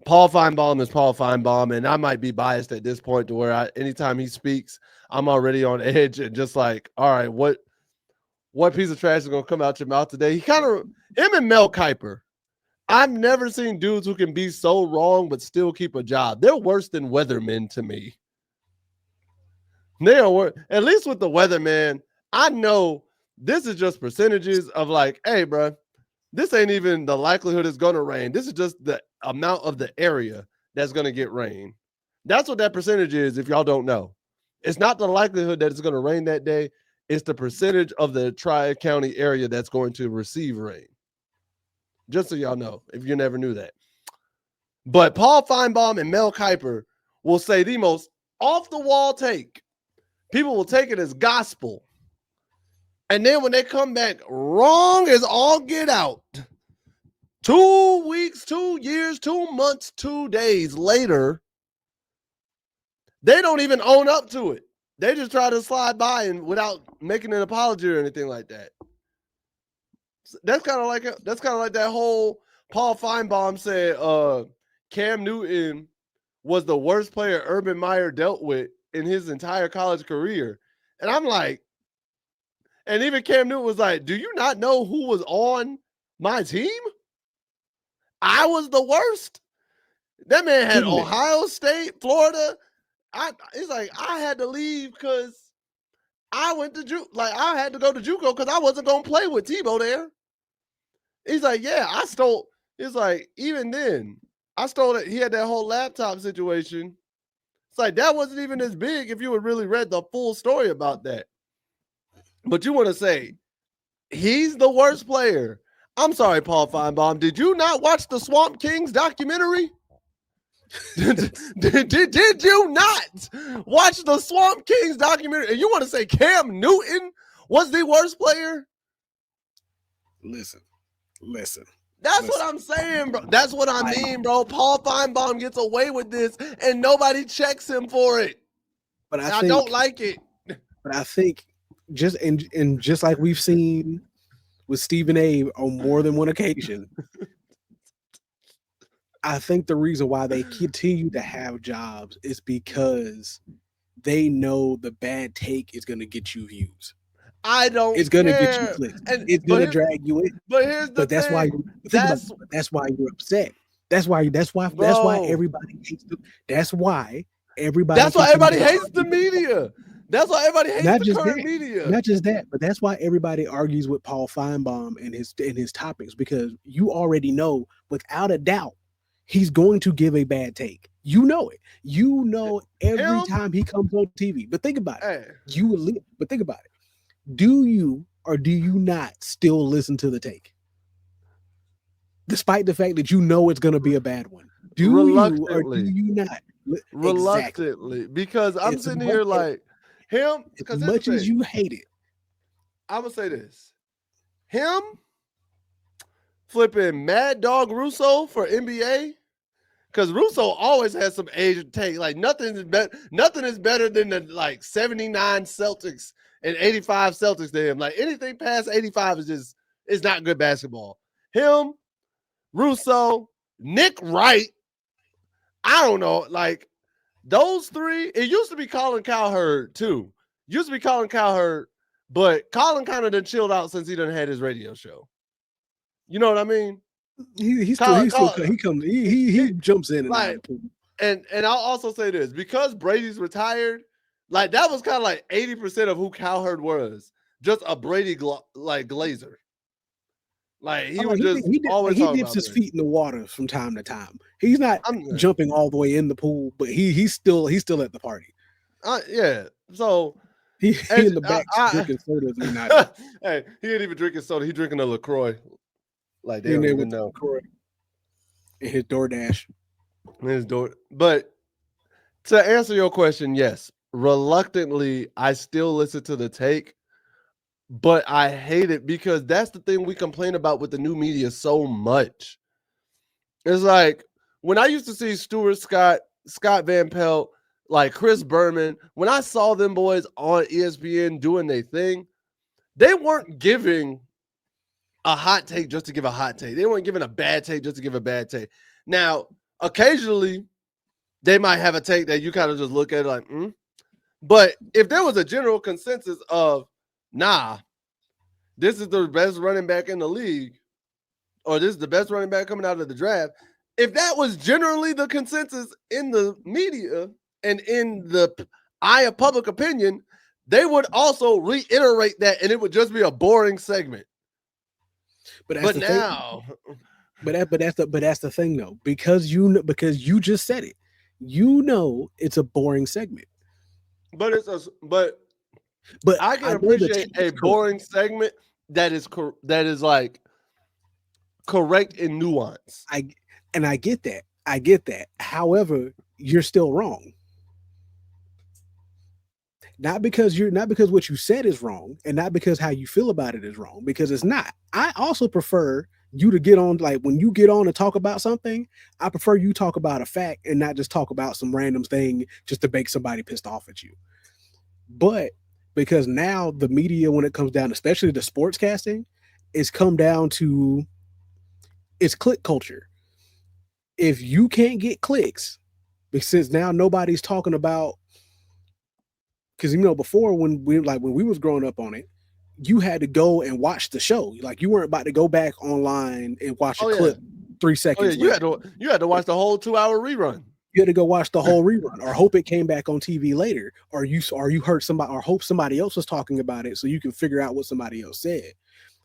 Paul Finebaum is Paul Finebaum, and I might be biased at this point to where anytime he speaks, I'm already on edge and just like, all right, what piece of trash is gonna come out your mouth today? He kind of him and Mel Kiper. I've never seen dudes who can be so wrong but still keep a job. They're worse than weathermen to me. They are at least with the weatherman. I know this is just percentages of like, hey, bro, this ain't even the likelihood it's going to rain. This is just the amount of the area that's going to get rain. That's what that percentage is, if y'all don't know. It's not the likelihood that it's going to rain that day. It's the percentage of the Tri-County area that's going to receive rain. Just so y'all know, if you never knew that. But Paul Finebaum and Mel Kiper will say the most off-the-wall take. People will take it as gospel. And then when they come back wrong as all get out, 2 weeks, 2 years, 2 months, 2 days later, they don't even own up to it. They just try to slide by and without making an apology or anything like that. That's kind of like that whole Paul Finebaum said Cam Newton was the worst player Urban Meyer dealt with in his entire college career. And I'm like, and even Cam Newton was like, do you not know who was on my team? I was the worst. That man had Ohio State, Florida. It's like I had to leave because I went to I had to go to JUCO because I wasn't gonna play with Tebow there. He's like, yeah, I stole. It's like even then, I stole it. He had that whole laptop situation. It's like that wasn't even as big if you had really read the full story about that. But you want to say he's the worst player. I'm sorry, Paul Finebaum. Did you not watch the Swamp Kings documentary? did you not watch the Swamp Kings documentary? And you want to say Cam Newton was the worst player? Listen. That's what I'm saying, bro. That's what I mean, bro. Paul Finebaum gets away with this, and nobody checks him for it. But I don't like it. But I think just like we've seen with Stephen A. on more than one occasion, I think the reason why they continue to have jobs is because they know the bad take is going to get you views. It's going to get you clicks. It's going to drag you in. But here's the that's thing. Why that's why you're upset. That's why everybody hates the. That's why everybody. That's why everybody hates the media. That's why everybody hates the current media. Not just that, but that's why everybody argues with Paul Finebaum and his topics, because you already know without a doubt he's going to give a bad take. You know it. You know every time he comes on TV. But think about it. But think about it. Do you or do you not still listen to the take? Despite the fact that you know it's going to be a bad one. Do you or do you not? Reluctantly. Exactly. Because I'm sitting here like him. As much as you hate it. I'm going to say this. Him flipping Mad Dog Russo for NBA. Because Russo always has some Asian take. Like nothing is better than the like 79 Celtics and 85 Celtics to him. Like anything past 85 is not good basketball. Him, Russo, Nick Wright. I don't know. Like those three. It used to be Colin Cowherd too. But Colin kind of done chilled out since he done had his radio show. You know what I mean? He jumps in and like, out. And I'll also say this, because Brady's retired, like that was kind of like 80% of who Cowherd was, just a Brady glazer. Like he was always he dips his feet in the water from time to time. He's not jumping all the way in the pool, but he's still at the party. Yeah. So he in the back drinking sodas and not. Hey, he ain't even drinking soda. He drinking a LaCroix. Like they don't even know. LaCroix. And his DoorDash. But to answer your question, yes, reluctantly, I still listen to the take, but I hate it because that's the thing we complain about with the new media so much. It's like when I used to see Stuart Scott Van Pelt, like Chris Berman, when I saw them boys on ESPN doing their thing, they weren't giving a hot take just to give a hot take. They weren't giving a bad take just to give a bad take. Now, occasionally they might have a take that you kind of just look at it like, But if there was a general consensus of, nah, this is the best running back in the league, or this is the best running back coming out of the draft, if that was generally the consensus in the media and in the eye of public opinion, they would also reiterate that, and it would just be a boring segment. But that's the thing though, because you just said it, it's a boring segment. But I can appreciate a boring segment that is like correct in nuance. I get that. However, you're still wrong. Not because what you said is wrong, and not because how you feel about it is wrong, because it's not. I also prefer you to get on, like when you get on to talk about something, I prefer you talk about a fact and not just talk about some random thing just to make somebody pissed off at you. But because now the media, when it comes down, especially the sportscasting, it's come down to it's click culture. If you can't get clicks, because now nobody's talking about, because before when we was growing up on it, you had to go and watch the show. Like you weren't about to go back online and watch a clip 3 seconds. You had to watch the whole 2-hour rerun. You had to go watch the whole rerun, or hope it came back on TV later, or you heard somebody, or hope somebody else was talking about it so you can figure out what somebody else said.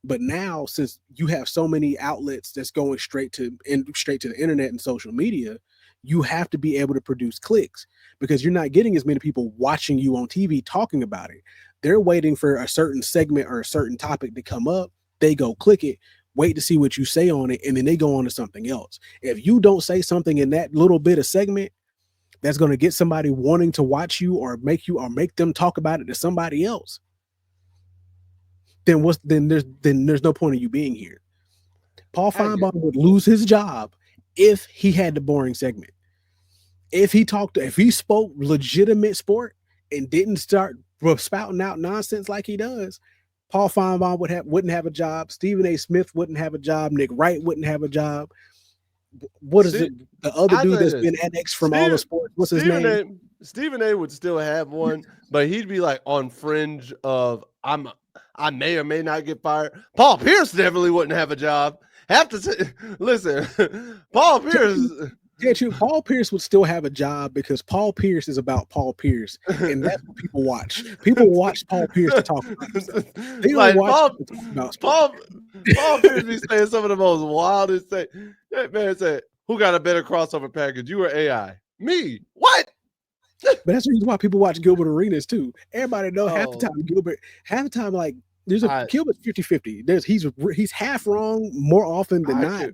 But now, since you have so many outlets that's going straight to the internet and social media, you have to be able to produce clicks, because you're not getting as many people watching you on TV talking about it. They're waiting for a certain segment or a certain topic to come up. They go click it, wait to see what you say on it, and then they go on to something else. If you don't say something in that little bit of segment that's going to get somebody wanting to watch you, or make them talk about it to somebody else, then there's no point of you being here. Paul Finebaum would lose his job if he had the boring segment. If he spoke legitimate sport and didn't start spouting out nonsense like he does, Paul Finebaum wouldn't have a job. Stephen A. Smith wouldn't have a job. Nick Wright wouldn't have a job. What is it? The other dude that's been annexed from all the sports. What's his name? Stephen A. would still have one, but he'd be like on fringe of I may or may not get fired. Paul Pierce definitely wouldn't have a job. Listen, Paul Pierce. Paul Pierce would still have a job, because Paul Pierce is about Paul Pierce, and that's what people watch. People watch Paul Pierce to talk about himself. They don't watch Paul Pierce be saying some of the most wildest things. That man said, "Who got a better crossover package, you or AI?" Me. What? But that's the reason why people watch Gilbert Arenas too. Everybody know half the time like there's Gilbert's 50-50. He's half wrong more often than not.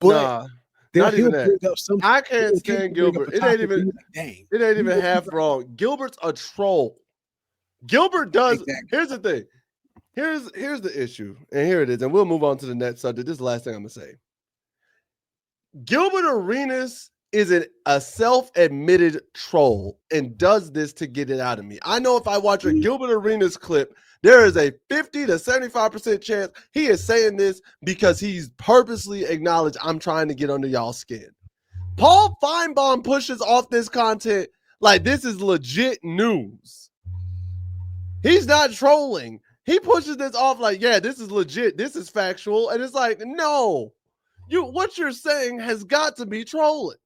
But not even that. I can't stand Gilbert. It ain't even half wrong. Gilbert's a troll. Gilbert does. Exactly. Here's the thing. Here's the issue, and here it is, and we'll move on to the next subject. This is the last thing I'm gonna say. Gilbert Arenas is a self-admitted troll and does this to get it out of me. I know if I watch a Gilbert Arenas clip, there is a 50 to 75% chance he is saying this because he's purposely acknowledged I'm trying to get under y'all's skin. Paul Finebaum pushes off this content like this is legit news. He's not trolling. He pushes this off like, yeah, this is legit. This is factual. And it's like, no, what you're saying has got to be trolling.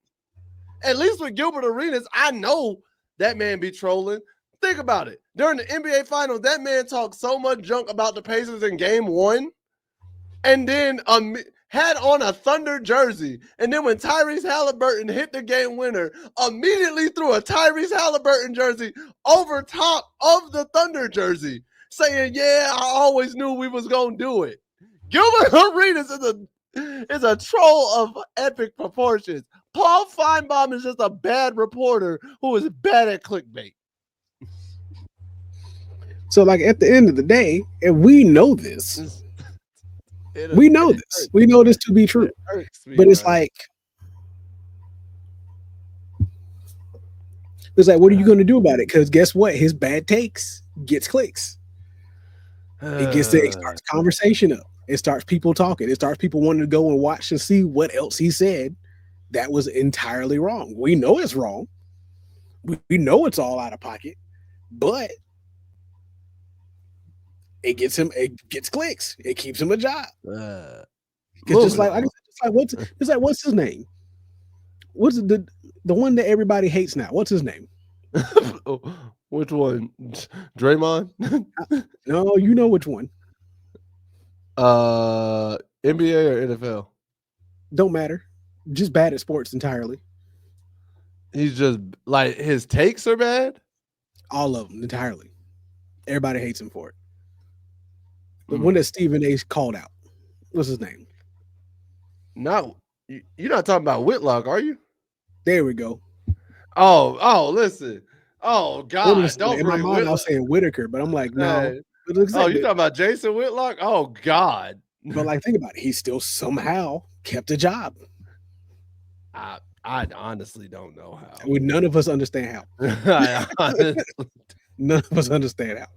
At least with Gilbert Arenas, I know that man be trolling. Think about it. During the NBA Finals, that man talked so much junk about the Pacers in Game 1, and then had on a Thunder jersey. And then when Tyrese Halliburton hit the game winner, immediately threw a Tyrese Halliburton jersey over top of the Thunder jersey, saying, yeah, I always knew we was going to do it. Gilbert Arenas is a troll of epic proportions. Paul Finebaum is just a bad reporter who is bad at clickbait. So, like, at the end of the day, and we know this. We know this to be true. But it's like, what are you going to do about it? Because guess what? His bad takes gets clicks. It starts conversation up. It starts people talking. It starts people wanting to go and watch and see what else he said. That was entirely wrong. We know it's wrong. We know it's all out of pocket, but it gets clicks. It keeps him a job. Because just like what's his name? What's the one that everybody hates now? What's his name? Which one? Draymond? No, you know which one. NBA or NFL? Don't matter. Just bad at sports entirely. He's just like his takes are bad. All of them entirely. Everybody hates him for it. The one that Stephen A. called out. What's his name? No, you're not talking about Whitlock, are you? There we go. Oh, listen. Oh God, don't in my mind I was saying Whitaker, but I'm like, no. Hey. You talking about Jason Whitlock? Oh God. But like, think about it. He still somehow kept a job. I honestly don't know how. None of us understand how. None of us understand how.